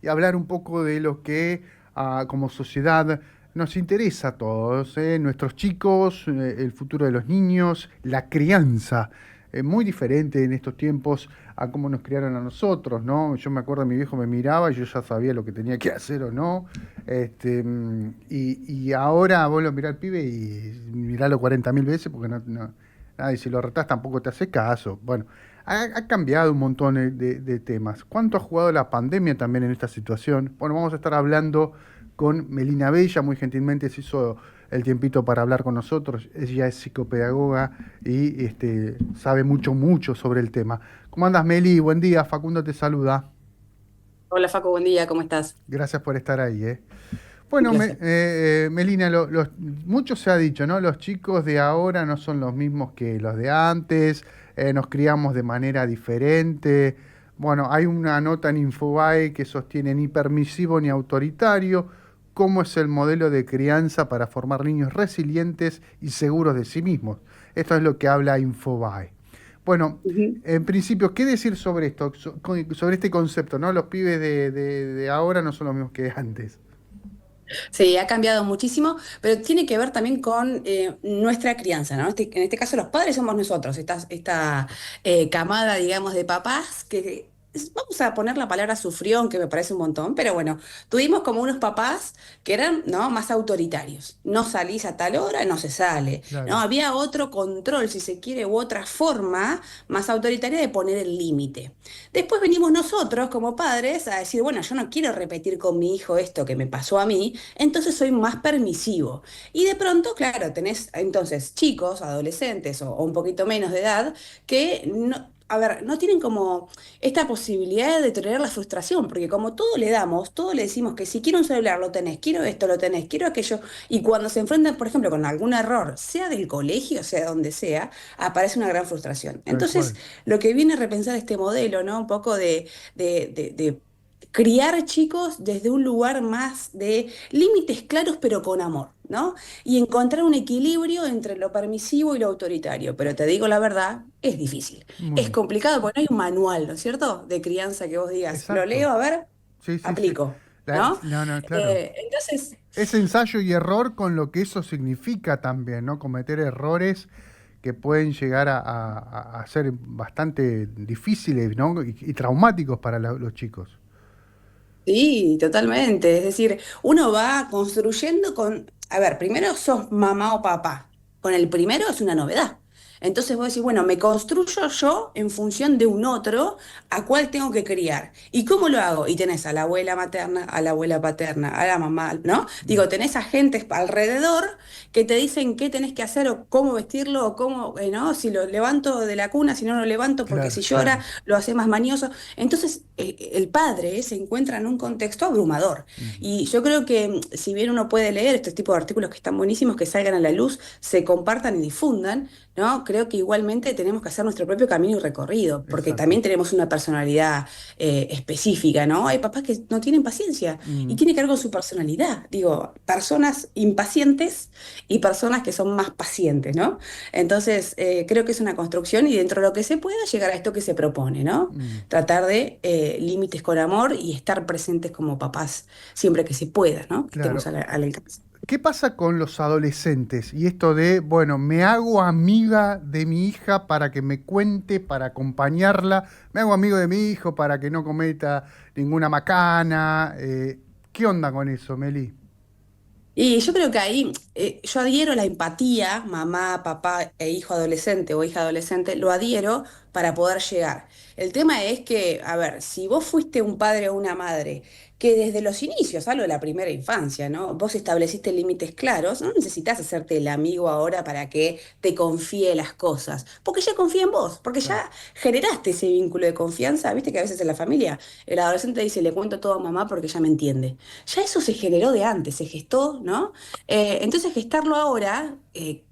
y hablar un poco de lo que como sociedad nos interesa a todos, nuestros chicos, el futuro de los niños, la crianza. Muy diferente en estos tiempos a cómo nos criaron a nosotros, ¿no? Yo me acuerdo, mi viejo me miraba y yo ya sabía lo que tenía que hacer o no. Y ahora vos lo mirás al pibe y miralo 40.000 veces porque y si lo retás tampoco te hace caso. Bueno, ha cambiado un montón de temas. ¿Cuánto ha jugado la pandemia también en esta situación? Bueno, vamos a estar hablando con Melina Bella, muy gentilmente se hizo el tiempito para hablar con nosotros. Ella es psicopedagoga y sabe mucho sobre el tema. ¿Cómo andas, Meli? Buen día, Facundo te saluda. Hola Facu, buen día, ¿cómo estás? Gracias por estar ahí. Un Bueno, placer. Melina, mucho se ha dicho, ¿no? Los chicos de ahora no son los mismos que los de antes, nos criamos de manera diferente. Bueno, hay una nota en Infobae que sostiene ni permisivo ni autoritario. ¿Cómo es el modelo de crianza para formar niños resilientes y seguros de sí mismos? Esto es lo que habla Infobae. Bueno, Ujú. en principio, ¿qué decir sobre esto, sobre este concepto, ¿no? Los pibes de ahora no son los mismos que antes. Sí, ha cambiado muchísimo, pero tiene que ver también con nuestra crianza, ¿no? En este caso los padres somos nosotros, esta camada, digamos, de papás que, vamos a poner la palabra sufrió, que me parece un montón, pero bueno, tuvimos como unos papás que eran, ¿no? Más autoritarios. No salís a tal hora, no se sale, ¿no? Claro. Había otro control, si se quiere, u otra forma más autoritaria de poner el límite. Después venimos nosotros como padres a decir, bueno, yo no quiero repetir con mi hijo esto que me pasó a mí, entonces soy más permisivo. Y de pronto, claro, tenés entonces chicos, adolescentes o un poquito menos de edad que no... A ver, no tienen como esta posibilidad de tolerar la frustración, porque como todo le damos, todo le decimos que si quiero un celular lo tenés, quiero esto lo tenés, quiero aquello, y cuando se enfrentan, por ejemplo, con algún error, sea del colegio, sea donde sea, aparece una gran frustración. Tal Entonces, cual. lo que viene a repensar este modelo, ¿no? Un poco de criar chicos desde un lugar más de límites claros pero con amor, ¿no? Y encontrar un equilibrio entre lo permisivo y lo autoritario. Pero te digo la verdad, es difícil. Muy Es bien. complicado porque no hay un manual, ¿no es cierto? De crianza que vos digas, lo Exacto. leo, a ver, Sí, sí, sí. aplico, ¿no? No, no, claro. Entonces, Es ensayo y error con lo que eso significa también, ¿no? Cometer errores que pueden llegar a ser bastante difíciles, ¿no? Y traumáticos para los chicos. sí, totalmente. Es decir, uno va construyendo con, a ver, primero sos mamá o papá. Con el primero es una novedad. Entonces vos decís, bueno, me construyo yo en función de un otro a cuál tengo que criar. ¿Y cómo lo hago? Y tenés a la abuela materna, a la abuela paterna, a la mamá, ¿no? Mm. Digo, tenés agentes alrededor que te dicen qué tenés que hacer o cómo vestirlo o cómo, ¿no? Si lo levanto de la cuna, si no lo levanto, porque Claro, si llora, claro. lo hace más mañoso. Entonces, el padre se encuentra en un contexto abrumador. Mm. Y yo creo que si bien uno puede leer este tipo de artículos que están buenísimos, que salgan a la luz, se compartan y difundan, ¿no? Creo que igualmente tenemos que hacer nuestro propio camino y recorrido, porque Exacto. también tenemos una personalidad específica, ¿no? Hay papás que no tienen paciencia y Mm. tiene que ver con su personalidad. Digo, personas impacientes y personas que son más pacientes, ¿no? Entonces, creo que es una construcción y dentro de lo que se pueda llegar a esto que se propone, ¿no? Mm. Tratar de límites con amor y estar presentes como papás siempre que se pueda, ¿no? Que estemos Claro. al alcance. ¿Qué pasa con los adolescentes? Y esto de, bueno, me hago amiga de mi hija para que me cuente, para acompañarla, me hago amigo de mi hijo para que no cometa ninguna macana. ¿Qué onda con eso, Meli? Y yo creo que ahí yo adhiero a la empatía, mamá, papá e hijo adolescente o hija adolescente, lo adhiero para poder llegar. El tema es que, a ver, si vos fuiste un padre o una madre que desde los inicios, algo de la primera infancia, ¿no? Vos estableciste límites claros, no necesitas hacerte el amigo ahora para que te confíe las cosas, porque ya confía en vos, porque Claro. ya generaste ese vínculo de confianza, viste que a veces en la familia el adolescente dice, le cuento todo a mamá porque ya me entiende. Ya eso se generó de antes, se gestó, ¿no? Entonces gestarlo ahora,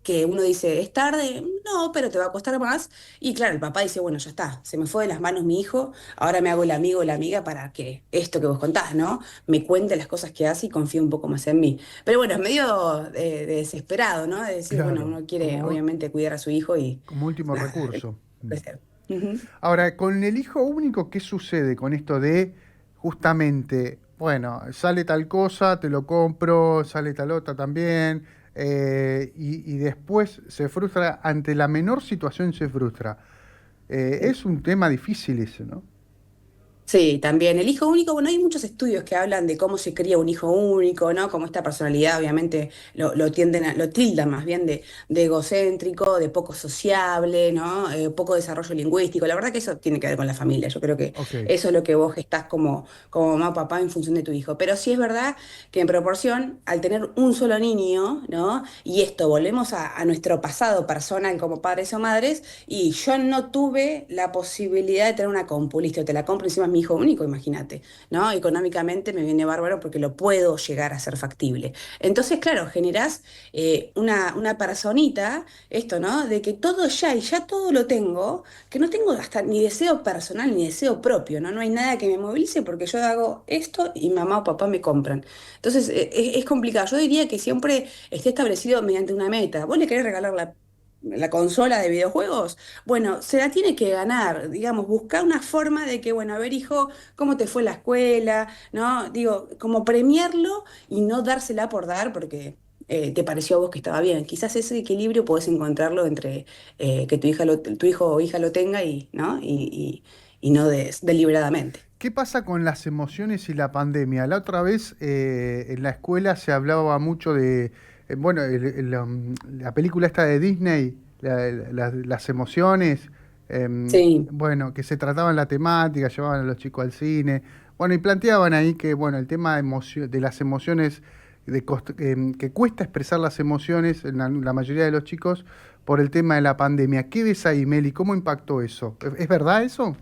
que uno dice, es tarde, no, pero te va a costar más. Y claro, el papá dice, bueno, ya está, se me fue de las manos mi hijo, ahora me hago el amigo o la amiga para que esto que vos contás, ¿no? Me cuente las cosas que hace y confíe un poco más en mí. Pero bueno, es medio de desesperado, ¿no? De decir, bueno, Claro, uno quiere obviamente cuidar a su hijo y como último nada, recurso. Mm. crecer. Ujú. Ahora, con el hijo único, ¿qué sucede con esto de, justamente, bueno, sale tal cosa, te lo compro, sale tal otra también, y después se frustra, ante la menor situación se frustra. Es un tema difícil eso, ¿no? Sí, también el hijo único, bueno, hay muchos estudios que hablan de cómo se cría un hijo único, ¿no? Como esta personalidad, obviamente, lo tildan más bien de egocéntrico, de poco sociable, ¿no? Poco desarrollo lingüístico. La verdad que eso tiene que ver con la familia. Yo creo que Ok. eso es lo que vos gestás como mamá o papá en función de tu hijo. Pero sí es verdad que en proporción, al tener un solo niño, ¿no? Y esto, volvemos a nuestro pasado personal como padres o madres, y yo no tuve la posibilidad de tener una compu, listo, te la compro, encima es mi hijo único, imagínate, ¿no? Económicamente me viene bárbaro porque lo puedo llegar a ser factible. Entonces, claro, generás una personita, esto, ¿no? De que todo ya, y ya todo lo tengo, que no tengo hasta ni deseo personal ni deseo propio, ¿no? No hay nada que me movilice porque yo hago esto y mamá o papá me compran. Entonces, es complicado. Yo diría que siempre esté establecido mediante una meta. Vos le querés regalar la consola de videojuegos, bueno, se la tiene que ganar, digamos, buscar una forma de que, bueno, a ver, hijo, ¿cómo te fue en la escuela? ¿No? Digo, como premiarlo y no dársela por dar porque te pareció a vos que estaba bien. Quizás ese equilibrio podés encontrarlo entre que tu hijo o hija lo tenga y, ¿no? Y no deliberadamente. ¿Qué pasa con las emociones y la pandemia? La otra vez en la escuela se hablaba mucho de, bueno, la película esta de Disney, las emociones, Sí. bueno, que se trataban la temática, llevaban a los chicos al cine, bueno, y planteaban ahí que, bueno, el tema de las emociones, que cuesta expresar las emociones en la mayoría de los chicos por el tema de la pandemia. ¿Qué ves ahí, Meli? ¿Cómo impactó eso? ¿Es verdad eso?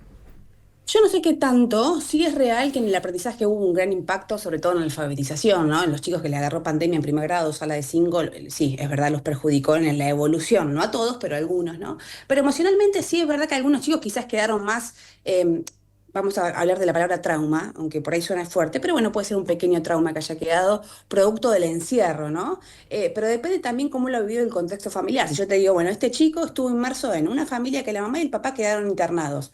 Yo no sé qué tanto, sí es real que en el aprendizaje hubo un gran impacto, sobre todo en la alfabetización, ¿no? En los chicos que le agarró pandemia en primer grado, sala de 5, sí, es verdad, los perjudicó en la evolución, no a todos, pero a algunos, ¿no? Pero emocionalmente sí es verdad que algunos chicos quizás quedaron más, vamos a hablar de la palabra trauma, aunque por ahí suena fuerte, pero bueno, puede ser un pequeño trauma que haya quedado producto del encierro, ¿no? Pero depende también cómo lo ha vivido el contexto familiar. Si yo te digo, bueno, este chico estuvo inmerso en una familia que la mamá y el papá quedaron internados.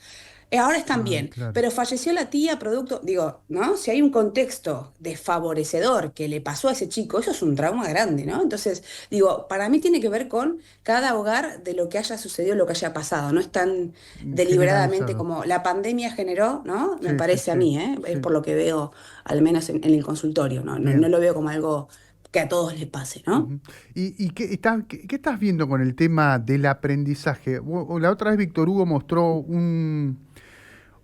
Ahora están Ah, bien, claro. pero falleció la tía producto, digo, ¿no? Si hay un contexto desfavorecedor que le pasó a ese chico, eso es un trauma grande, ¿no? Entonces, digo, para mí tiene que ver con cada hogar de lo que haya sucedido, lo que haya pasado, no es tan deliberadamente Generalizado. como la pandemia generó, ¿no? Me Sí, sí, parece a sí, mí, ¿eh? Es sí. por lo que veo, al menos en el consultorio, ¿no? No, no Bien. lo veo como algo que a todos les pase, ¿no? Ujú. ¿Y qué estás viendo con el tema del aprendizaje? La otra vez Víctor Hugo mostró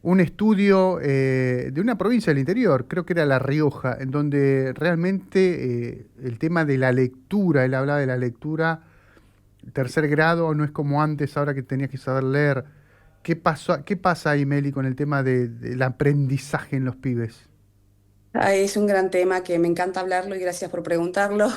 un estudio de una provincia del interior, creo que era La Rioja, en donde realmente el tema de la lectura, él hablaba de la lectura, tercer grado, no es como antes, ahora que tenías que saber leer. ¿Qué pasa ahí, Meli, con el tema del aprendizaje en los pibes? Ay, es un gran tema que me encanta hablarlo y gracias por preguntarlo.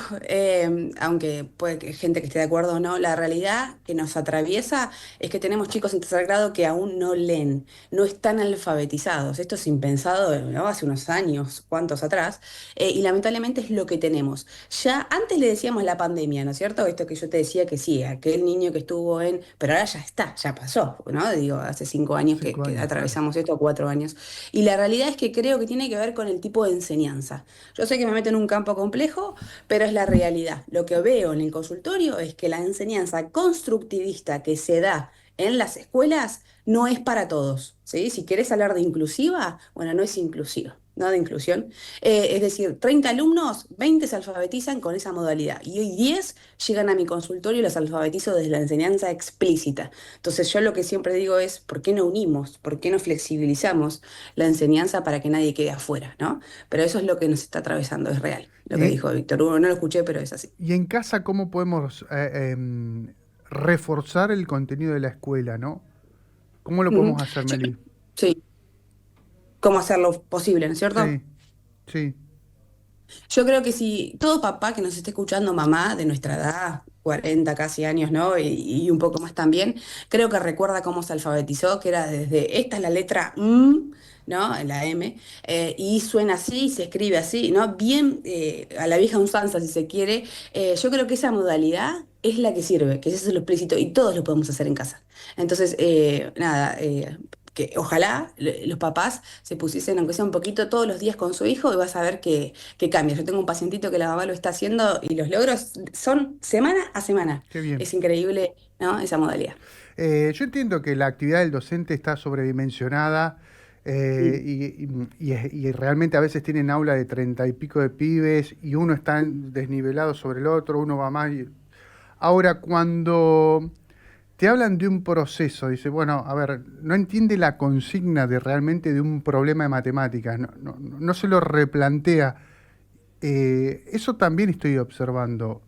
Aunque puede que gente que esté de acuerdo o no, la realidad que nos atraviesa es que tenemos chicos en tercer grado que aún no leen, no están alfabetizados. Esto es impensado, ¿no? Hace unos años, cuantos atrás, y lamentablemente es lo que tenemos. Ya antes le decíamos la pandemia, ¿no es cierto? Esto que yo te decía que sí, aquel niño que estuvo en, pero ahora ya está, ya pasó, ¿no? Digo, hace 5 años Cinco que años, claro. atravesamos esto, 4 años. Y la realidad es que creo que tiene que ver con el tipo de enseñanza. Yo sé que me meto en un campo complejo, pero es la realidad. Lo que veo en el consultorio es que la enseñanza constructivista que se da en las escuelas no es para todos, ¿sí? Si querés hablar de inclusiva, bueno, no es inclusiva. No de inclusión. Es decir, 30 alumnos, 20 se alfabetizan con esa modalidad y hoy 10 llegan a mi consultorio y los alfabetizo desde la enseñanza explícita. Entonces yo lo que siempre digo es, ¿por qué no unimos? ¿Por qué no flexibilizamos la enseñanza para que nadie quede afuera, ¿no? Pero eso es lo que nos está atravesando, es real. Lo que Y, dijo Víctor Hugo, no lo escuché, pero es así. y en casa, ¿cómo podemos reforzar el contenido de la escuela, ¿no? ¿Cómo lo Ujú. podemos hacer, Yo- Meli? sí, cómo hacerlo posible, ¿no es cierto? Sí, sí. Yo creo que si todo papá que nos esté escuchando, mamá de nuestra edad, 40 casi años, ¿no? Y un poco más también, creo que recuerda cómo se alfabetizó, que era desde, esta es la letra M, ¿no? La M, y suena así, se escribe así, ¿no? Bien a la vieja usanza, si se quiere. Yo creo que esa modalidad es la que sirve, que eso es lo explícito y todos lo podemos hacer en casa. Entonces, nada. que ojalá los papás se pusiesen, aunque sea un poquito, todos los días con su hijo y vas a ver que cambia. Yo tengo un pacientito que la mamá lo está haciendo y los logros son semana a semana. Qué bien. Es increíble, ¿no? Esa modalidad. Yo entiendo que la actividad del docente está sobredimensionada Mm. y realmente a veces tienen aula de 30 y pico de pibes y uno está desnivelado sobre el otro, uno va más. Ahora, cuando te hablan de un proceso, dice, bueno, a ver, no entiende la consigna de realmente de un problema de matemáticas, no se lo replantea. Eso también estoy observando,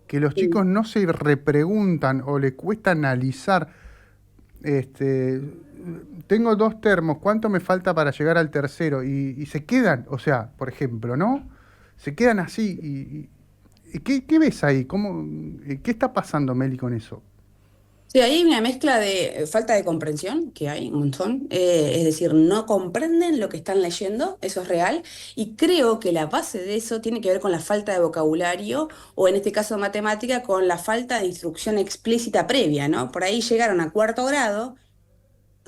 que los Mm. chicos no se repreguntan o les cuesta analizar, este, tengo dos termos, ¿cuánto me falta para llegar al tercero? Y se quedan, o sea, por ejemplo, ¿no? Se quedan así. ¿Qué ves ahí? ¿Qué está pasando, Meli, con eso? Sí, ahí hay una mezcla de falta de comprensión, que hay un montón, es decir, no comprenden lo que están leyendo, eso es real, y creo que la base de eso tiene que ver con la falta de vocabulario, o en este caso matemática, con la falta de instrucción explícita previa, ¿no? Por ahí llegaron a cuarto grado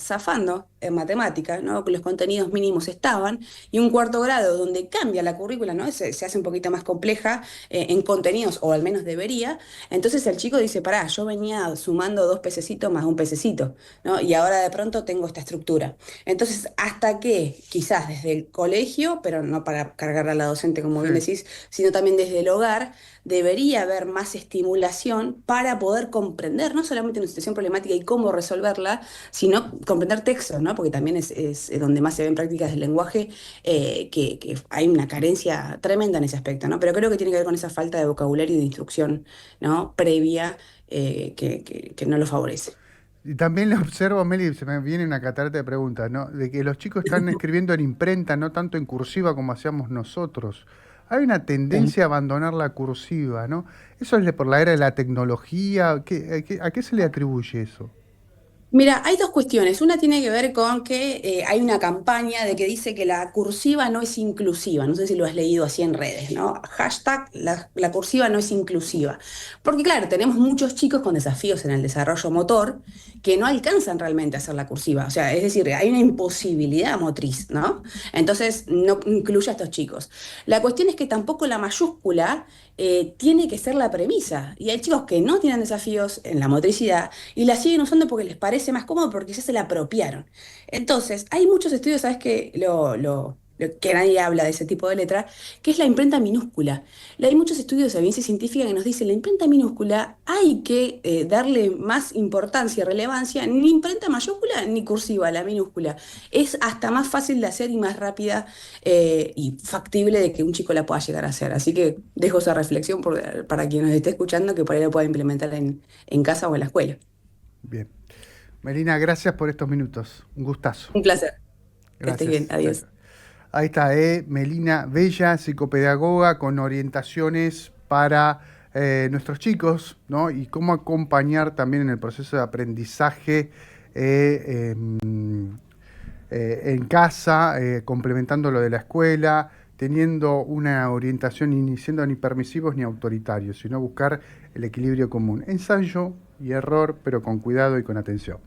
zafando en matemáticas, ¿no? Que los contenidos mínimos estaban, y un cuarto grado donde cambia la currícula, ¿no? Se hace un poquito más compleja en contenidos, o al menos debería. Entonces el chico dice, pará, yo venía sumando dos pececitos más un pececito, ¿no? Y ahora de pronto tengo esta estructura. Entonces, hasta que quizás desde el colegio, pero no para cargar a la docente, como Sí, bien decís, sino también desde el hogar, debería haber más estimulación para poder comprender no solamente una situación problemática y cómo resolverla, sino comprender textos, ¿no? Porque también es donde más se ven prácticas del lenguaje, que hay una carencia tremenda en ese aspecto, ¿no? Pero creo que tiene que ver con esa falta de vocabulario y de instrucción, ¿no? Previa, que no lo favorece. y también le observo, Meli, se me viene una catarata de preguntas, ¿no? De que los chicos están escribiendo en imprenta, no tanto en cursiva como hacíamos nosotros. Hay una Sí. tendencia a abandonar la cursiva, ¿no? ¿Eso es por la era de la tecnología? ¿A qué se le atribuye eso? Mira, hay dos cuestiones. Una tiene que ver con que hay una campaña de que dice que la cursiva no es inclusiva. No sé si lo has leído así en redes, ¿no? Hashtag la cursiva no es inclusiva. Porque claro, tenemos muchos chicos con desafíos en el desarrollo motor que no alcanzan realmente a hacer la cursiva. O sea, es decir, hay una imposibilidad motriz, ¿no? Entonces, no incluye a estos chicos. La cuestión es que tampoco la mayúscula tiene que ser la premisa. Y hay chicos que no tienen desafíos en la motricidad y la siguen usando porque les parece más cómodo, porque ya se la apropiaron. Entonces, hay muchos estudios, ¿sabes? Que que nadie habla de ese tipo de letra, que es la imprenta minúscula. Hay muchos estudios de evidencia científica que nos dicen la imprenta minúscula hay que darle más importancia, relevancia, ni imprenta mayúscula ni cursiva, a la minúscula. Es hasta más fácil de hacer y más rápida y factible de que un chico la pueda llegar a hacer. Así que dejo esa reflexión para quien nos esté escuchando, que por ahí lo pueda implementar en casa o en la escuela. Bien. Melina, gracias por estos minutos. Un gustazo. Un placer. Que estés bien. Gracias. Chao, Adiós. chao. Ahí está, Melina Bella, psicopedagoga con orientaciones para nuestros chicos, ¿no? Y cómo acompañar también en el proceso de aprendizaje en casa, complementando lo de la escuela, teniendo una orientación y ni siendo ni permisivos ni autoritarios, sino buscar el equilibrio común. Ensayo y error, pero con cuidado y con atención.